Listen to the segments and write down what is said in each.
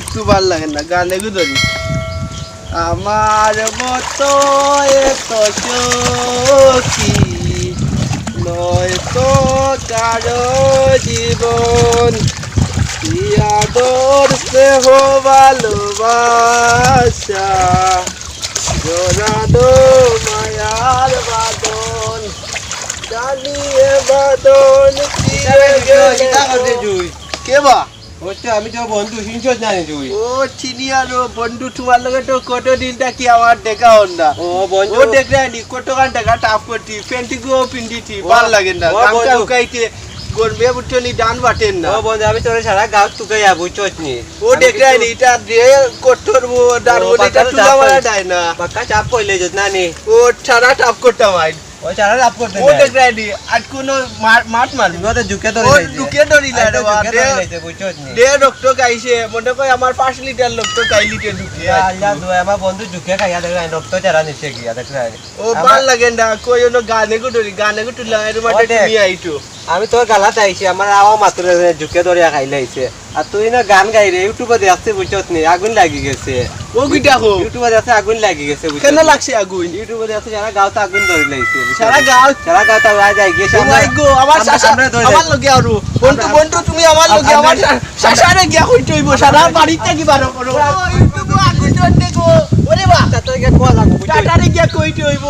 উঠতে ভাল লাগে না গানে ধরি আমার মতো এত সখী নয় তো কারো জীবন আদর স্নেহ ভালোবাসা জোরানো মায়ার বাদন জানিয়ে বাদন কে বা আমি তো বন্ধু হিংসত জানি তুই ও চিনি আর বন্ধু তোমার লগে তো কত দিনটা কি আমার দেখা হল না ও বন্ধু ও দেখলানি কত গান টাকা টাপ করতি পেন্টিগো পিন্ডিতি ভাল লাগে না গামটা উকাইতে গরমে বুটনি ডান বাটেন না ও বন্ধু আমি তোরে সারা গাঁও তুকাই আবু চটনি ও দেখলানি এটা দিয়ে কটর দারবলিটা তুলা মারা যায় না পাক্কা চাপ কইলে যত নানি ও ছাড়া টাপ করতাম আই ও সারা লাভ করতে ও দেখলানি আর কোন মাঠ মারলি ও তো ঝুকে ও ঢুকে ধরি না রে বাপ রে বুঝছনি দে ডক্টর গাইছে মনে কই আমার 5 লিটার লোক তো গাই লিটার ঢুকে আল্লাহ দোয়া আমার বন্ধু ঝুকে খাইয়া দেখলাই রক্ত চারা নিচে গিয়া দেখলাই ও ভাল লাগে না কই ওনো গানে গুটুলা এর মাঠে তুমি আইতো আমি তোর গালাত আইছি আমার আওয়া মাত্র ঝুকে ধরিয়া খাইলাইছে আর তুই না গান গাই রে ইউটিউবে দেখতে বুঝছনি আগুন লাগি গেছে ও গিটা কো ইউটিউবে দেখতে আগুন লাগি গেছে কেন লাগছে আগুন ইউটিউবে দেখতে যারা গাঁওতে আগুন ধরে লাইছে সারা গাঁওতে আওয়াজ আই গেছে ও মাই গো আমার লগে আরো বন্ধু তুমি আমার লগে আমার শাশারে গিয়া কইতে হইব সারা বাড়িতে কি বারো করো ইউটিউবে আগুন ধরতে গো ওরে বাপ তাতে গিয়া কোয়া লাগবো টাটারে গিয়া কইতে হইব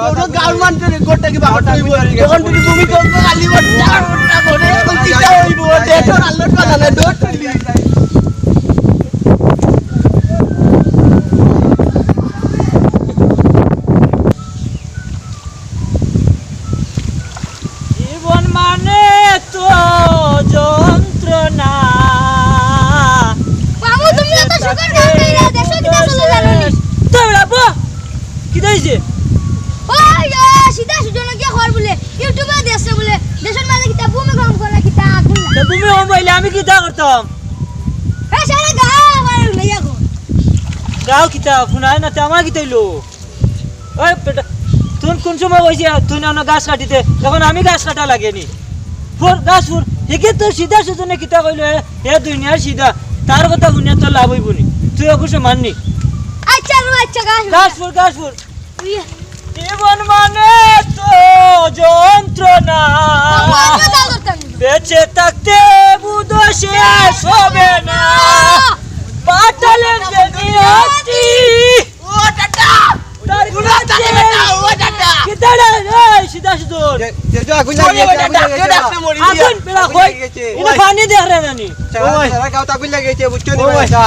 ওনো গাঁও মানতে গোটা কি বাবা হইব যখন তুমি কম খালি ওটা করে কইতে হইব দেখো আল্লাহর কথা না দৌড় তুলি জীবন মানে তো যন্ত্রণা বাবু তুমি তো সুগার গান গাইলা দেশো কিটা চলে জানোনি তোরা বো কি দইছে ওই সিধা সুজন কি খবর বলে ইউটিউবে দেশে বলে দেশের মাঝে কিটা ভূমি গরম করে কিটা আগুন তো তুমি মোবাইলে আমি কি তা করতাম এই সারা গাও আর লইয়া গো গাও কিতা ফুনায় না তে আমার কি তইলো ওই বেটা তুই কোন সময় হইছে তুই না গাছ কাটিতে তখন আমি গাছ কাটা লাগেনি ফুর গাছ ফুর হেকে তো সিধা সুজনে কিতা কইলো এ দুনিয়ার সিধা তার কথা শুনে তো লাভ হইবনি তুই অকুশে মাননি আচ্ছা গাছ ফুর জীবন মানে তো যন্ত্রণা বেঁচে থাকতে বুধ শেষ হবে না পাঠালেন যে নিয়তি ও টাটা তার ও টাটা কিতাড়া রে সিধা সুদর যে আগুন লাগি আগুন পেলা কই ইনা পানি দেখ রে নানি সারা গাঁওতে আগুন লাগিয়েছে বুঝছনি ভাইসা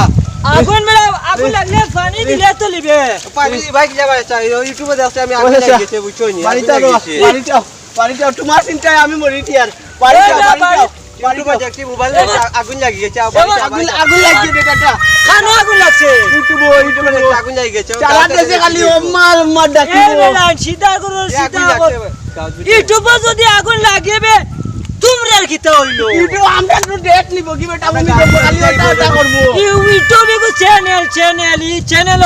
আগুন মেলা আগুন লাগলে পানি দিলে তো লিবে পানি বাইক যাবা চাই ইউটিউবে দেখতে আমি আগুন লাগিয়েছে বুঝছনি পানিটা তোমার চিন্তায় আমি মরিছি আর ইউটিউবে দেখছি মোবাইলে আগুন লাগিয়েছে আগুন লাগিয়ে দে টাটা খানো আগুন লাগছে ইউটিউবে আগুন লাগিয়েছে চালা দেশে খালি ওম্মা ডাকি এ বেলা সিধা করো সিধা করো ইউটিউবে যদি আগুন লাগিবে তোমরা আর কিতা হইলো ইউটিউব আমরা একটু ডেট নিব কি বেটা আমি খালি ওটা করব ইউটিউবে কো চ্যানেল এই চ্যানেল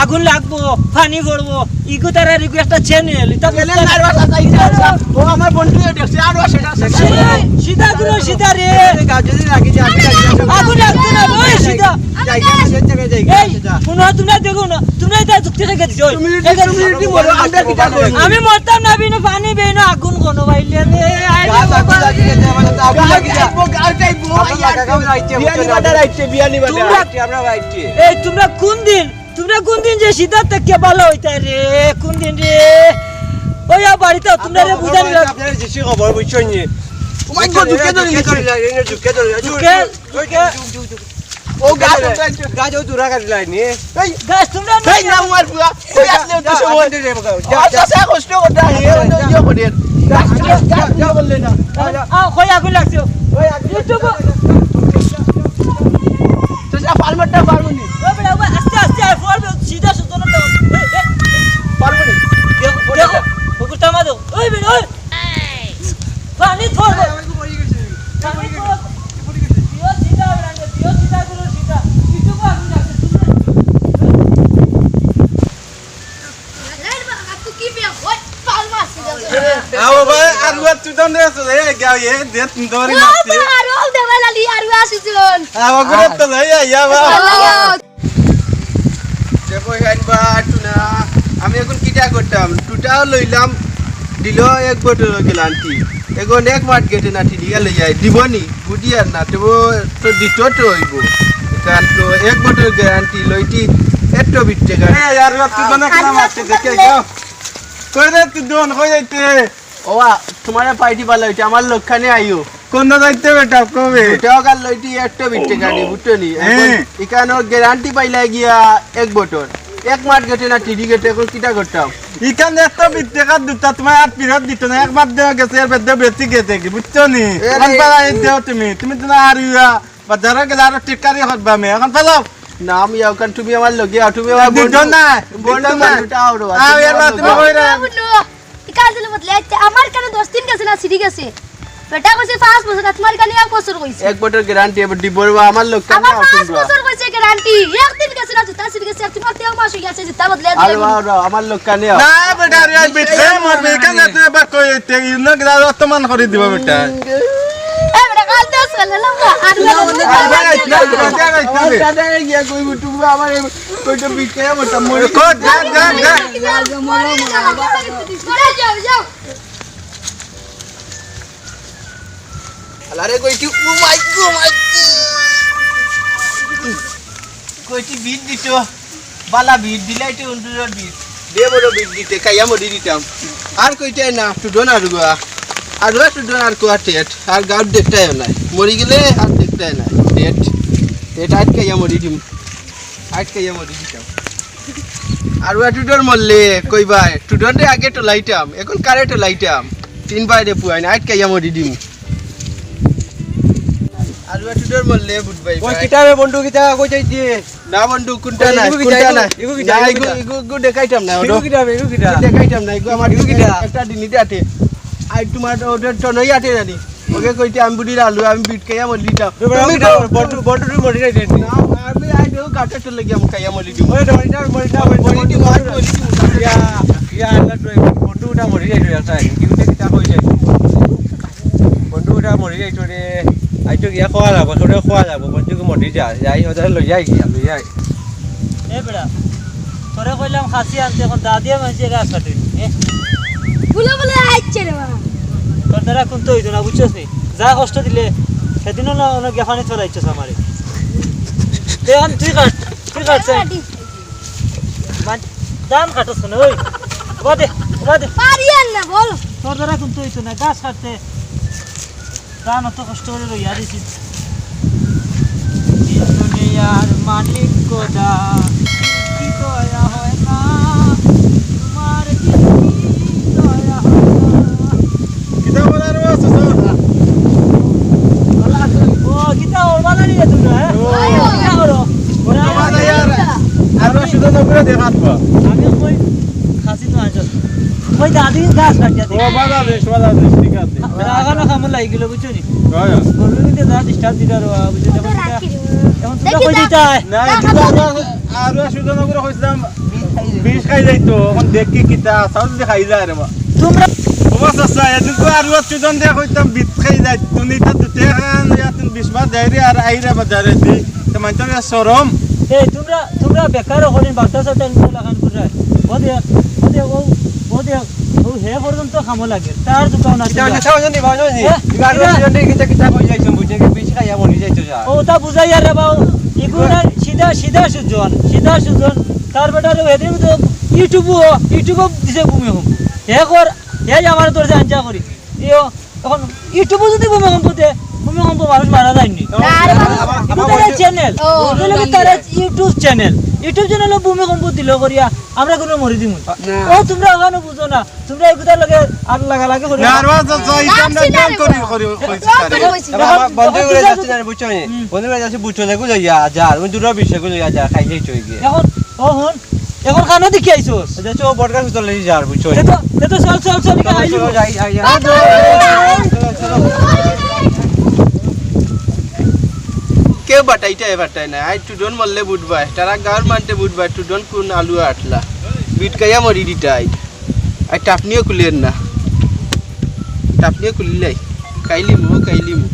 আগুন লাগবো পানি পড়বো ইগো তার ইগো একটা চ্যানেল তা চ্যানেল নারবা চাইছে ও আমার বন্ধু দেখছে আর সেটা সিধা করো সিধা রে গাছ যদি লাগিয়েছে আগুন লাগতো না ওই সিধা জায়গা এই শুনো তোমরা দেখো না তোমরা এটা যুক্তি রেখে দিছো তুমি কি বলো আমরা কি করব আমি মরতাম না বিনো পানি বেনো আগুন কোন বাইলে রে আগুন লাগিয়েছে মানে আগুন লাগিয়েছে বিয়ানি বাটা আমরা রাইটি এই তোমরা কোন দিন যে সিধা থেকে ভালো হইতা রে কোন দিন রে ওই বাড়িতে তোমরা রে বুঝানি আপনারা যেসি খবর বুঝছনি ও মাই গড ঝুঁকে ধরে ও গাছ গাছ দূরা কাটি লাইনি এই গাছ তোমরা এই না মার পুরা ওই আসলে তো সময় যা কষ্ট করতে হে ইয়ে করে গাছ বললে না কই আগুন লাগছে ওই ইউটিউব তো যা পালমারটা পারবনি ও বড় আস্তে আস্তে ফল সিধা সুতন দাও পারবনি দেখো ওকুটা মা দাও ওই বের ওই পানি থোড় দে পানি থোড় দিও সিধা রান্না দিও সিধা গুলো সিধা ইউটিউব আগুন লাগছে আও ভাই আর তুই তো নেছ রে গাও এ দে তুমি ধরি মারতে আর ও দেওয়ালা লি আর সিধা সুজন আমাকে তো লই আইয়া বা আল্লাহ দেখো হাইবা টুনা আমি এখন কিটা করতাম টুটাও লইলাম দিল এক বটল গেলান্টি এখন এক মাঠ গেটে না ঠিকা লই যাই দিবনি বুঝি আর না তো তো দিত তো হইব কারণ তো এক বটল গ্যারান্টি লইটি এত বিটে গাড়ি यार তুই বনা কেন মারতে দেখে যাও কই রে তুই দোন কই যাইতে ওয়া তোমার পাইটি ভালো হইছে আমার লক্ষানে আইও কোন যাইতে বেটা কবে এটাও গাল লইটি এত বিটে গাড়ি বুঝছনি এখন ইকানো গ্যারান্টি পাইলা গিয়া এক বটল এক মাঠ গেটে না টিডি গেটে এখন কিটা করতাম ইখানে এত বিদ্যে কাজ দুটা তোমার আর পিরত দিত না একবার দেওয়া গেছে এর বেদে বেশি গেছে কি বুঝছো নি এখন পালাই দেও তুমি তো আর ইয়া বাজারে গেলে আর টিকারি হরবা আমি এখন পালাও নাম ইয়াও কান তুমি আমার লগে আও তুমি আমার দিত না বন্ধু দুটা আউরো আও এর বাদ তুমি কই রে ইকাল দিলে বদলে আমার কানে 10 দিন গেছে না সিডি গেছে বেটা কইছে 5 বছর তোমার কানে 1 বছর কইছে এক বটল গ্যারান্টি এবার দিবরবা আমার লক্ষানে আমার আও 5 বছর কইছে গ্যারান্টি একদিন গেছে না জুতা সিডি গেছে তোমার 3 মাস হয়ে গেছে জুতা বদলে আরে আও আমার লক্ষানে আও না বেটা রে বিটে মরবে এখানে তুই বা কই তে ইনো গলা রতমান করে দিব বেটা এ বেটা কাল দেস গেলাম আর দাদা গিয়া কই তুমি আমার কইটা বিকে মত মরি কো যা যা যা যাও যাও আলারে কইটি ও মাই কইটি বিট দিত বালা বিট দিলাইতে উন্ডুর বিট দে বড় বিট দিতে কাইয়া মরি দিতাম আর কইতে না টুডন আর গুয়া আর গুয়া টুডন আর কোয়াটেট আর গাউট দেখতাই না মরি গেলে আর দেখতাই না ডেট ডেট আট কাইয়া মরি দিম আট কাইয়া মরি দিতাম আর ওয়া টুডন মরলে কইবা টুডন রে আগে তো লাইটাম এখন কারে তো লাইটাম তিন বাইরে পুয়াই না আট কাইয়া মরি দিম আর ওয়া টুডন মরলে বুট ভাই ওই কিতাবে বন্ধু কিতা কই যাইছি না বন্ধু কোনটা না ইগু কোনটা না ইগু কিটা, না, ইগু ইগু দেখাইতাম না ওটা ইগু কিতা দেখাইতাম না ইগু আমার ইগু কিটা? একটা দিনিতে আটে আই তোমার ওটা টনই আটে জানি ওকে কইতে আমি বুড়ি আলু আমি বিট খাইয়া মলি দাও বন্ধু বন্ধু তুই মরি যাইছি না আমি আই দেও কাটা তো লাগি আমি খাইয়া মলি দিও ওই দড়িটা মরি না মলি দিও আর মলি দিও ইয়া ইয়া আল্লাহ তুই বন্ধুটা মরি যাইতো আছে কিউতে কিতা কই যাইতো বন্ধুটা মরি যাইতো রে আইতো গিয়া খাওয়া যাব তোরে খাওয়া যাব বন্ধুকে মরি যা যাই ওদের লই যাই এ বেড়া তোরে কইলাম খাসি আনতে এখন দাদিয়া মানছে গাছ কাটে বলে বলে আইছে রে বাবা তোর দ্বারা কোনতে হইতো না বুঝছস নি যা কষ্ট দিলে সেদিনও না অনেক গেফানি চলাইছস আমারে দেন তুই কাটছে দাম কাটছ না ওই বাদে পারি আর না বল তোর দ্বারা কোনতে হইতো না গাছ কাটতে দাম অত কষ্ট করে লইয়া দিছি দুনিয়ার মালিক কোদা কি দয়া হয় না তোমার কি দয়া হয় না কিতা বলার আছে ও কিতা ওরবালা নিয়ে তুমি হ্যাঁ কিতা করো আর শুধু নকরে দেখাতবা আমি কই খাসি তো আনছ কই দাদি গাছ কাটিয়া দে ও বাজারে ঠিক আছে রাগানো কামল লাগিল বুঝছো নি হয় গরুতে যা ডিস্টার্ব দিদার বুঝছো এখন রাখি রে এখন তুই কই দিতা না আর শুধু নকরে কইছিলাম বিষ খাই যাইতো এখন দেখি কিতা সাউন্ড দেখাই যায় রে তোমরা তোমার চাচা এদিকে আর সুজন দেখ হইতাম বিষ খাই যাই তুমি তো দুটে খান ইয়াতুন বিষ মাস যাইরে আর আইরে বাজারে দি তোমার তো শরম এই তোমরা বেকার হলেন বাতাস টেনশন লাগান করে ও হে পর্যন্ত খামো লাগে তার দোকান আছে ও তা বুঝাই আর বাউ ইগুনা সিধা সুজন তার বেটারে হেদিন তো ইউটিউব দিছে ভূমি হোম হে কর হে আমার তোর জানজা করি ইও এখন ইউটিউব যদি ভূমিকম্প দে ভূমিকম্প মানুষ মারা যায়নি চ্যানেল তার ইউটিউব চ্যানেলে ভূমিকম্প দিল করিয়া আমরা কোনো মরি দিমু ও তোমরা ওখানে বুঝো না তোমরা এই কথার লগে আর লাগা করি আর চাচা ইতাম না কাম করি কইছি বন্ধু করে যাচ্ছে না বুঝছো নি বন্ধু করে যাচ্ছে বুঝছো না গুলো ইয়া যা আর দুটো বিষয় গুলো ইয়া যা খাই যাইছো গিয়ে এখন ও হন এখন কানো দেখি আইছোস যাচ্ছো বড়গাছ চলে যা আর বুঝছো তো চল আইলি যাই কেউ বাটাই না আই টুডন মরলে বুটবাই তারা গাঁর মানতে বুটবাই টুডন কোন আলু আটলা বিট খাইয়া মরি দিতা আই টাপনিও খুলেন না টাপনিও খুলিলাই খাইলিমু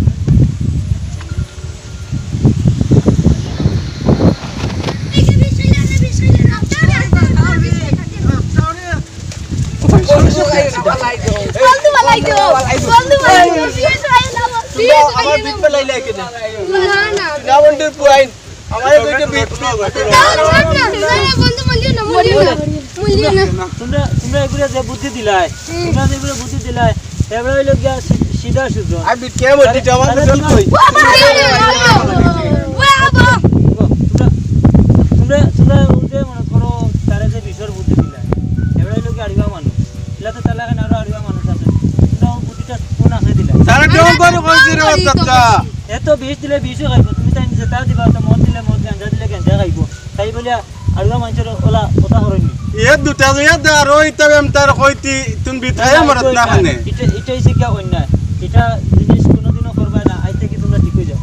ভাই তো বন্ধু ভাই প্লিজ ভাই না প্লিজ আমার বিট পেলাইলে কেন না না না বন্ধু পুয়াইন আমার দুইটা বিট না বন্ধু মলিও না তোমরা এগুলো যে বুদ্ধি দিলাই এবারে হইলো গিয়া সিধা সুজন আমি বিট কে বলছি আমার দুজন কই তোমরা উঠে মনে করো তারা যে বিষয়ের বুদ্ধি দিলাই এবারে হইলো কি আড়িবা মানুষ এলা তো তালা কেন আরো আড়িবা মানুষ আছে তোমরা বুদ্ধিটা কোন আছে দিলা সারা কেমন করে কইছি রে চাচা এত বিষ দিলে বিষও খাইব তুমি তাই নিজে তাও দিবা তো মদ দিলে মদ গাঞ্জা দিলে গাঞ্জা খাইব তাই বলে আড়িবা মানুষের ওলা কথা হরনি এ দুটা দুয়া দারো ইতাবে আমি তার কইতি তুমি বিতায় মরত না খানে এটাই শিক্ষা অন্যায় এটা জিনিস কোনোদিনও করবে না আজ থেকে তোমরা ঠিক হয়ে যাও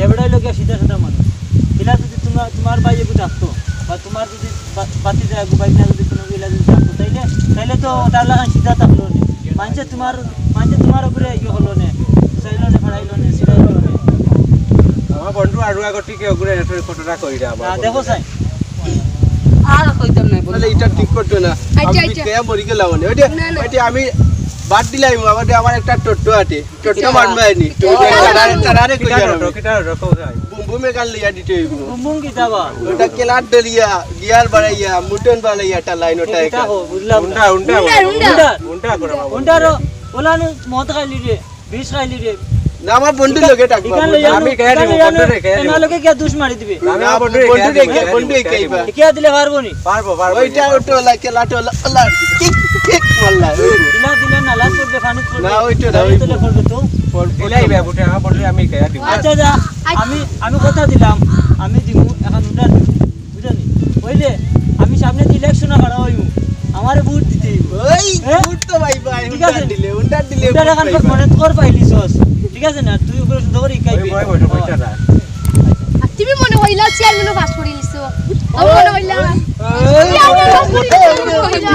এবারে লোক সিধা সাদা মানুষ এলা যদি তোমার ভাই এগু থাকতো বা তোমার যদি বাতি যায় বাইক না যদি কোনো এলা যদি থাকতো তাইলে তো তার লাগান সিধা থাকলো না মানুষে তোমার উপরে ইয়ে হলো না চাইলো না ফেরাইলো না সিধাইলো না আমার বন্ধু আর আগর থেকে ওগুলো ফটোটা কই দে আমার দেখো চাই আর কইতাম নাই বলে এটা ঠিক করতে না আমি বিট কে মরি গেলাম না ওইটা আমি বাদ দিলাই আমার একটা টোটো আছে টোটো মানবাইনি তারারে কই যাবে কিটা রাখো যাই বুমে গাল লিয়া দিতে হইব বুমবুম কি দাবা ওটা কেলার ডলিয়া গিয়ার বাড়াইয়া মুটন বাড়াইয়া একটা লাইন ওটা এটা হো বুঝলাম উন্ডা উন্ডা করে বাবা উন্ডারো ওলানো মদ খাইলি রে বিষ খাইলি রে না আমার বন্ধু লগে ডাকবা ইকান লইয়া আমি কে দিব বন্ধু রে কে দিব এনা লোকে কি দুষ মারি দিবে আমি না বন্ধু বন্ধু রে কেইবা কি দিলে পারবো নি পারবো ওইটা ওটো লাগে লাটো আল্লাহ কিক কিক মারলা দিলে না লাশ করবে ফানুক করবে না, ওইটা না, ওই তো করবে তো দিলাই বাবুটা আমার বন্ধু আমি কে দিব আচ্ছা যা আমি কথা দিলাম আমি দিমু এখন উন্ডা দিব বুঝলি কইলে আমি সামনে ইলেকশনে খাড়া হইমু আমারে ভোট দিতে হইব ওই উঠ তো ভাই ভাই ঠিক আছে। উন্ডা দিলে উন্ডা এখন মনে কর পাইলিছস ঠিক আছে না তুই ওগুলো সুন্দর করে ইকাইবি ওই বড় পয়সা না তুমি মনে হইলা চেয়ারম্যানও পাস করে নিছো আমি মনে হইলা ওই চেয়ারম্যান পাস করে নিছো